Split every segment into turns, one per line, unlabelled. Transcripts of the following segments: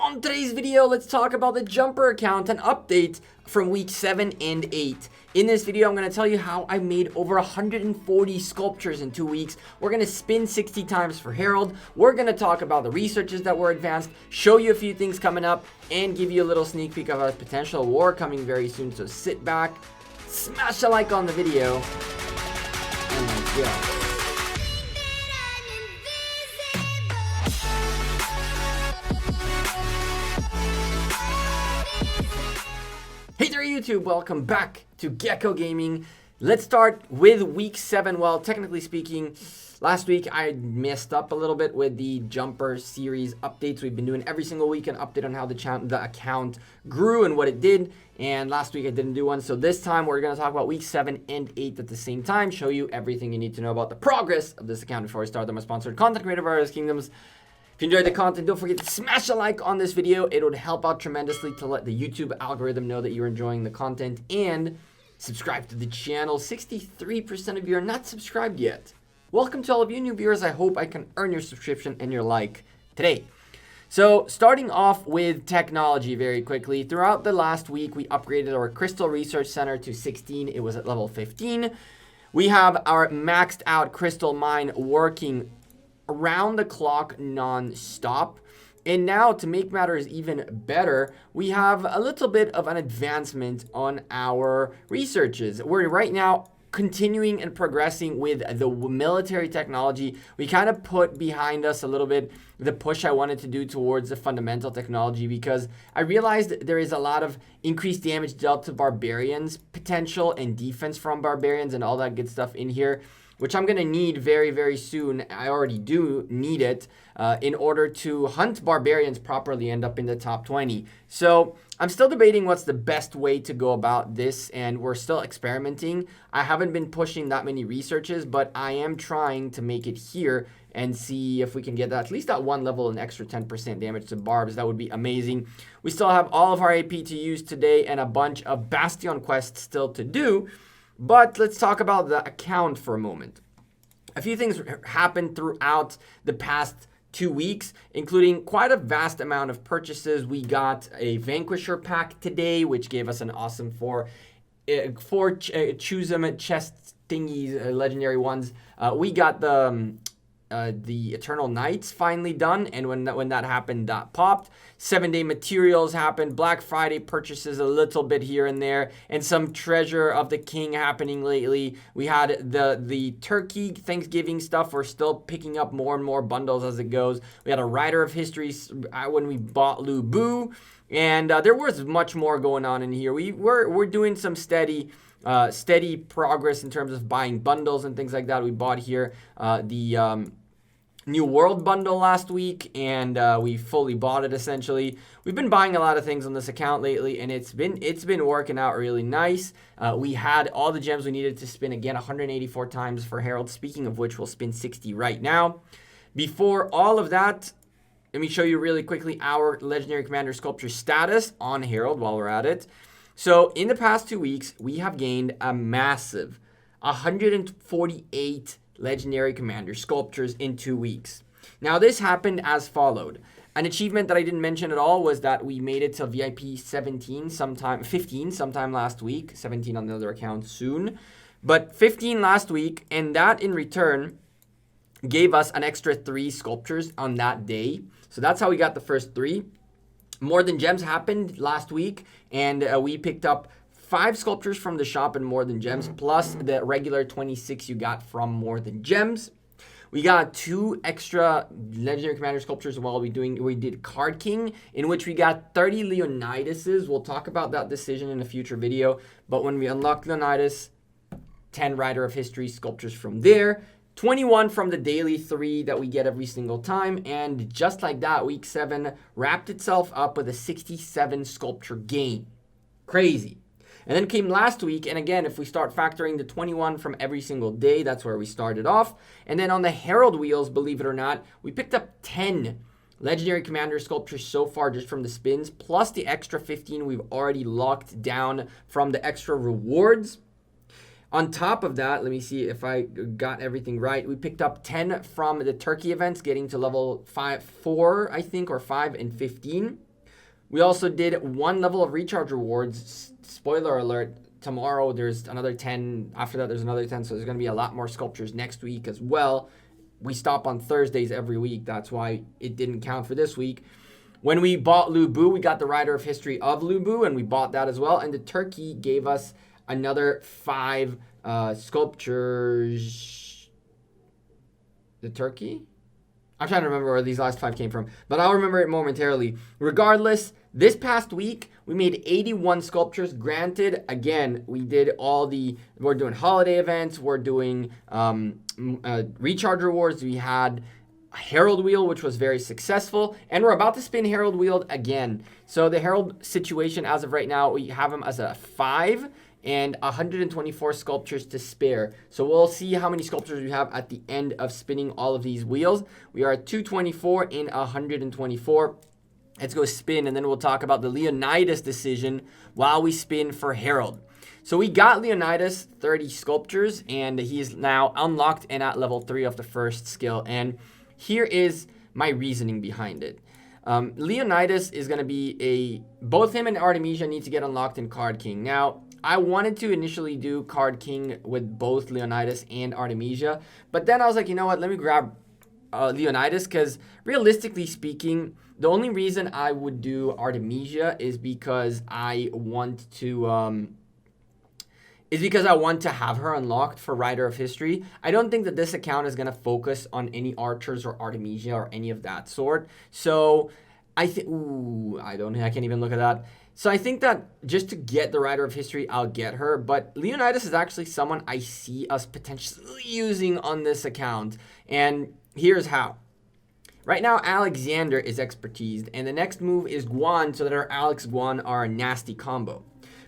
On today's video, let's talk about the jumper account and update from week 7 and 8. In this video, I'm going to tell you how I made over 140 sculptures in 2 weeks. We're going to spin 60 times for Harald. We're going to talk about the researches that were advanced, show you a few things coming up, and give you a little sneak peek of a potential war coming very soon. So sit back, smash a like on the video, and let's go. Hey there YouTube, welcome back to Gekko Gaming. Let's start with week 7. Well, technically speaking, last week I messed up a little bit with the jumper series updates. We've been doing every single week an update on how the account grew and what it did. And last week I didn't do one. So this time we're going to talk about week 7 and 8 at the same time. Show you everything you need to know about the progress of this account before I start. I'm a sponsored content creator of Artist Kingdoms. If you enjoyed the content, don't forget to smash a like on this video. It would help out tremendously to let the YouTube algorithm know that you're enjoying the content, and subscribe to the channel. 63% of you are not subscribed yet. Welcome to all of you new viewers. I hope I can earn your subscription and your like today. So starting off with technology very quickly. Throughout the last week, we upgraded our Crystal Research Center to 16. It was at level 15. We have our maxed out crystal mine working around the clock non-stop. And now, to make matters even better, we have a little bit of an advancement on our researches. We're right now continuing and progressing with the military technology. We kind of put behind us a little bit the push I wanted to do towards the fundamental technology, because I realized there is a lot of increased damage dealt to barbarians potential and defense from barbarians and all that good stuff in here, which I'm going to need very, very soon. I already do need it in order to hunt barbarians properly, end up in the top 20. So I'm still debating what's the best way to go about this, and we're still experimenting. I haven't been pushing that many researches, but I am trying to make it here and see if we can get at least at one level an extra 10% damage to barbs. That would be amazing. We still have all of our AP to use today and a bunch of Bastion quests still to do. But let's talk about the account for a moment. A few things happened throughout the past 2 weeks, including quite a vast amount of purchases. We got a Vanquisher pack today, which gave us an awesome four choose them chest thingies, legendary ones. We got the Eternal Knights finally done, and when that happened, that popped. 7-day materials happened, Black Friday purchases a little bit here and there, and some Treasure of the King happening lately. We had the Turkey Thanksgiving stuff. We're still picking up more and more bundles as it goes. We had a Rider of History when we bought Lubu, and there was much more going on in here. We're doing some steady progress in terms of buying bundles and things like that. We bought here the New World bundle last week, and we fully bought it essentially. We've been buying a lot of things on this account lately, and it's been working out really nice. We had all the gems we needed to spin again 184 times for Harald. Speaking of which, we'll spin 60 right now. Before all of that, let me show you really quickly our Legendary Commander Sculpture status on Harald while we're at it. So in the past 2 weeks, we have gained a massive 148 Legendary Commander Sculptures in 2 weeks. Now this happened as followed. An achievement that I didn't mention at all was that we made it to VIP 15 sometime last week. 17 on the other account soon. But 15 last week, and that in return gave us an extra 3 sculptures on that day. So that's how we got the first 3. More Than Gems happened last week, and we picked up 5 sculptures from the shop and More Than Gems, plus the regular 26 you got from More Than Gems. We got 2 extra Legendary Commander Sculptures while we did Card King, in which we got 30 Leonidases. We'll talk about that decision in a future video. But when we unlocked Leonidas, 10 Rider of History sculptures from there, 21 from the daily 3 that we get every single time. And just like that, week 7 wrapped itself up with a 67 sculpture gain. Crazy. And then came last week, and again, if we start factoring the 21 from every single day, that's where we started off. And then on the Harald wheels, believe it or not, we picked up 10 Legendary Commander Sculptures so far just from the spins, plus the extra 15 we've already locked down from the extra rewards. On top of that, let me see if I got everything right. We picked up 10 from the Turkey events, getting to level 4, I think, or 5 and 15. We also did 1 level of recharge rewards. Spoiler alert, tomorrow there's another 10. After that, there's another 10. So there's going to be a lot more sculptures next week as well. We stop on Thursdays every week. That's why it didn't count for this week. When we bought Lubu, we got the Rider of History of Lubu, and we bought that as well. And the turkey gave us another 5 sculptures. The turkey? I'm trying to remember where these last 5 came from, but I'll remember it momentarily. Regardless, this past week, we made 81 sculptures. Granted, again, we're doing holiday events, we're doing recharge rewards. We had a Harald wheel, which was very successful, and we're about to spin Harald wheel again. So the Harald situation as of right now, we have him as a 5 and 124 sculptures to spare. So we'll see how many sculptures we have at the end of spinning all of these wheels. We are at 224 in 124. Let's go spin, and then we'll talk about the Leonidas decision while we spin for Harald. So we got Leonidas 30 sculptures, and he is now unlocked and at level 3 of the first skill. And here is my reasoning behind it. Leonidas is going to be both him and Artemisia need to get unlocked in Card King. Now, I wanted to initially do Card King with both Leonidas and Artemisia, but then I was like, you know what, let me grab Leonidas, because realistically speaking, the only reason I would do Artemisia is because I want to have her unlocked for Rider of History. I don't think that this account is going to focus on any archers or Artemisia or any of that sort. So I think, I can't even look at that. So I think that just to get the Rider of History, I'll get her. But Leonidas is actually someone I see us potentially using on this account. And here's how. Right now, Alexander is expertised. And the next move is Guan, so that our Alex Guan are a nasty combo.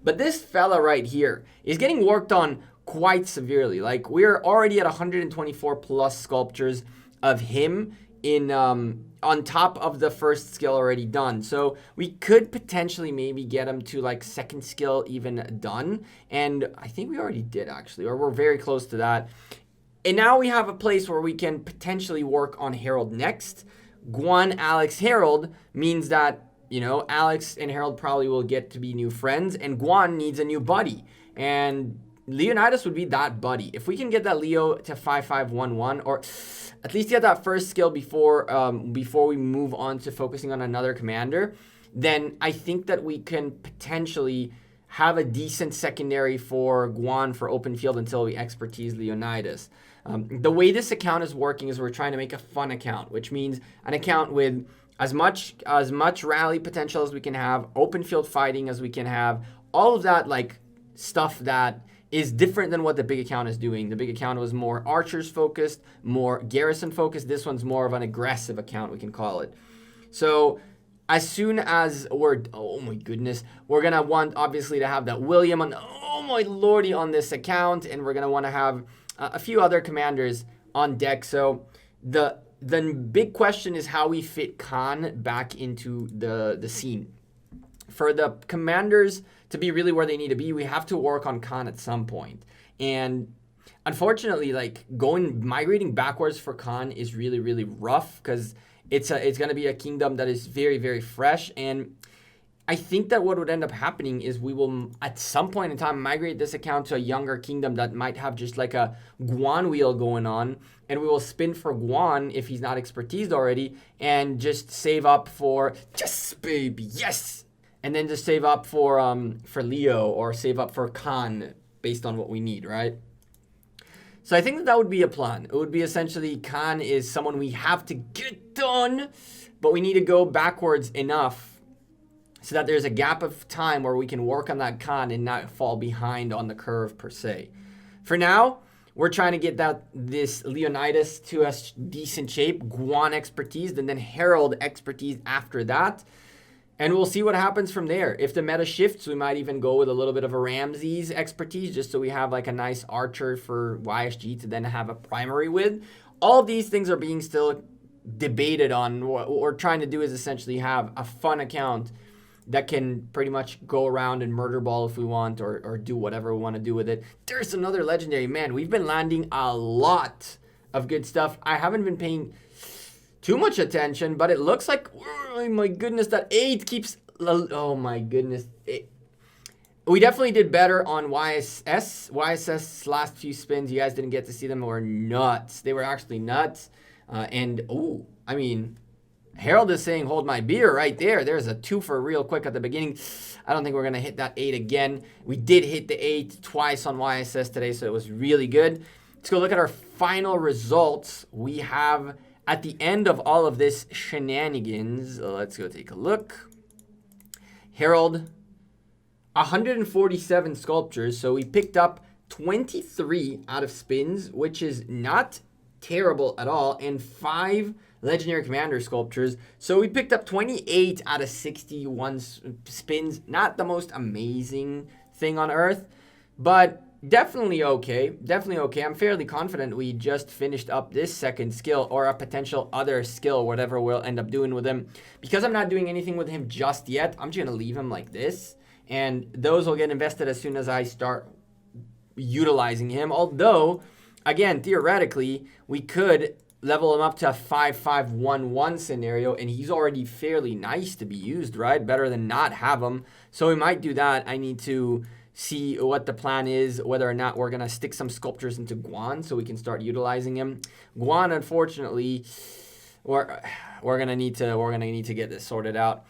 But this fella right here is getting worked on quite severely. Like, we're already at 124 plus sculptures of him in on top of the first skill already done. So we could potentially maybe get him to like second skill even done. And I think we already did actually, or we're very close to that. And now we have a place where we can potentially work on Harald next. Guan, Alex, Harald means that, you know, Alex and Harald probably will get to be new friends, and Guan needs a new buddy. And Leonidas would be that buddy. If we can get that Leo to 5511, or at least get that first skill before we move on to focusing on another commander, then I think that we can potentially have a decent secondary for Guan for open field until we expertise Leonidas. The way this account is working is we're trying to make a fun account, which means an account with as much rally potential as we can have, open field fighting as we can have, all of that like stuff that is different than what the big account is doing. The big account was more archers focused, more garrison focused. This one's more of an aggressive account, we can call it. So as soon as oh my goodness, we're gonna want obviously to have that William on, oh my lordy, on this account, and we're gonna want to have a few other commanders on deck. So the big question is how we fit Khan back into the scene. For the commanders to be really where they need to be, we have to work on Khan at some point. And unfortunately, like migrating backwards for Khan is really, really rough, because it's going to be a kingdom that is very, very fresh. And I think that what would end up happening is we will, at some point in time, migrate this account to a younger kingdom that might have just like a Guan wheel going on, and we will spin for Guan if he's not expertised already, and just save up for, yes, baby, yes! And then just save up for Leo, or save up for Khan based on what we need, right? So I think that would be a plan. It would be essentially Khan is someone we have to get done, but we need to go backwards enough so that there's a gap of time where we can work on that Khan and not fall behind on the curve per se. For now, we're trying to get this Leonidas to a decent shape, Guan expertise, and then Harald expertise after that. And we'll see what happens from there. If the meta shifts, we might even go with a little bit of a Ramses expertise, just so we have like a nice archer for YSG to then have a primary with. All of these things are being still debated on. What we're trying to do is essentially have a fun account that can pretty much go around and murder ball if we want, or do whatever we want to do with it. There's another legendary. Man, we've been landing a lot of good stuff. I haven't been paying too much attention, but it looks like, oh my goodness, that 8 keeps Oh my goodness. We definitely did better on YSS. YSS last few spins, you guys didn't get to see them, were nuts. They were actually nuts. I mean, Harald is saying hold my beer right there. There's a 2 for real quick at the beginning. I don't think we're going to hit that 8 again. We did hit the 8 twice on YSS today, so it was really good. Let's go look at our final results. We have, at the end of all of this shenanigans, let's go take a look. Harald, 147 sculptures, so we picked up 23 out of spins, which is not terrible at all, and 5 legendary commander sculptures, so we picked up 28 out of 61 spins. Not the most amazing thing on earth, but definitely okay. I'm fairly confident we just finished up this second skill, or a potential other skill, whatever we'll end up doing with him. Because I'm not doing anything with him just yet, I'm just gonna leave him like this, and those will get invested as soon as I start utilizing him. Although, again, theoretically, we could level him up to a 5-5-1-1 scenario, and he's already fairly nice to be used, right? Better than not have him. So we might do that. I need to see what the plan is, whether or not we're gonna stick some sculptures into Guan so we can start utilizing him. Guan, unfortunately, we're gonna need to get this sorted out.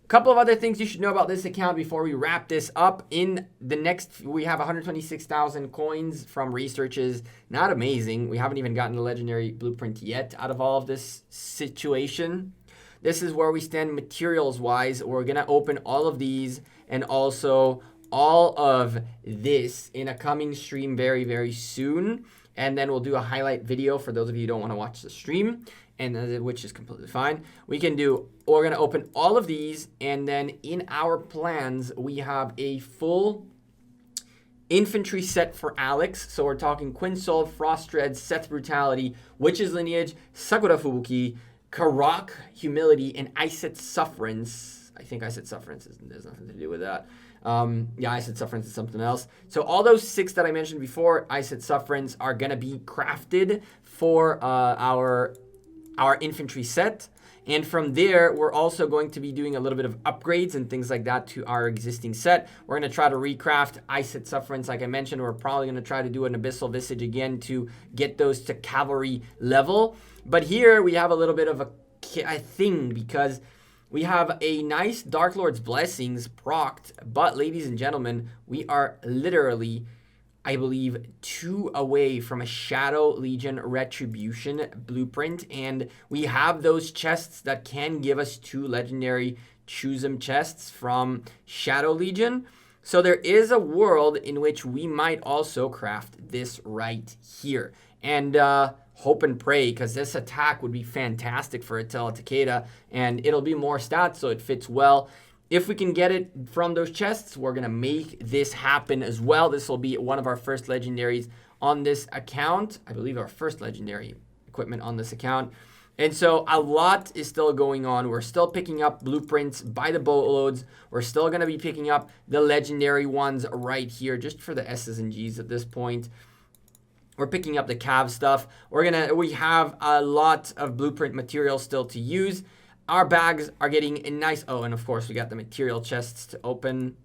Couple of other things you should know about this account before we wrap this up. In the next, we have 126,000 coins from researches. Not amazing. We haven't even gotten a legendary blueprint yet out of all of this situation. This is where we stand materials wise. We're gonna open all of these and also all of this in a coming stream very, very soon. And then we'll do a highlight video for those of you who don't want to watch the stream, and which is completely fine. We're going to open all of these, and then in our plans, we have a full infantry set for Alex. So we're talking Quinsolve, Frost Dread, Seth Brutality, Witch's Lineage, Sakura Fubuki, Karak, Humility, and Iset Sufferance. I think Iset Sufferance there's nothing to do with that. Iset Sufferance is something else. So all those 6 that I mentioned before, Iset Sufferance, are going to be crafted for our infantry set. And from there, we're also going to be doing a little bit of upgrades and things like that to our existing set. We're going to try to recraft Iset Sufferance, like I mentioned. We're probably going to try to do an Abyssal Visage again to get those to cavalry level. But here we have a little bit of a thing, because we have a nice Dark Lord's Blessings procced. But ladies and gentlemen, we are literally, I believe, 2 away from a Shadow Legion Retribution blueprint, and we have those chests that can give us 2 legendary Choose 'em chests from Shadow Legion. So there is a world in which we might also craft this right here. And hope and pray, because this attack would be fantastic for Attila Takeda, and it'll be more stats, so it fits well. If we can get it from those chests, we're going to make this happen as well. This will be one of our first legendaries on this account. I believe our first legendary equipment on this account. And so a lot is still going on. We're still picking up blueprints by the boatloads. We're still going to be picking up the legendary ones right here, just for the S's and G's at this point. We're picking up the Cav stuff. We have a lot of blueprint material still to use. Our bags are getting a nice... Oh, and of course, we got the material chests to open,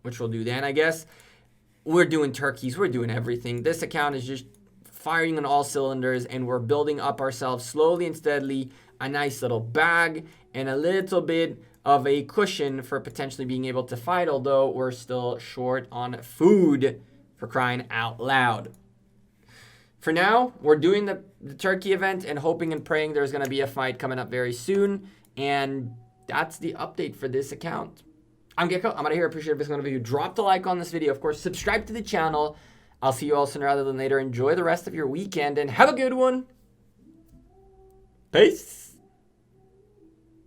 which we'll do then, I guess. We're doing turkeys. We're doing everything. This account is just firing on all cylinders, and we're building up ourselves slowly and steadily a nice little bag and a little bit of a cushion for potentially being able to fight, although we're still short on food, for crying out loud. For now, we're doing the turkey event and hoping and praying there's going to be a fight coming up very soon. And that's the update for this account. I'm Gekko. I'm out of here. Appreciate every single one of you. Drop the like on this video. Of course, subscribe to the channel. I'll see you all sooner rather than later. Enjoy the rest of your weekend and have a good one. Peace.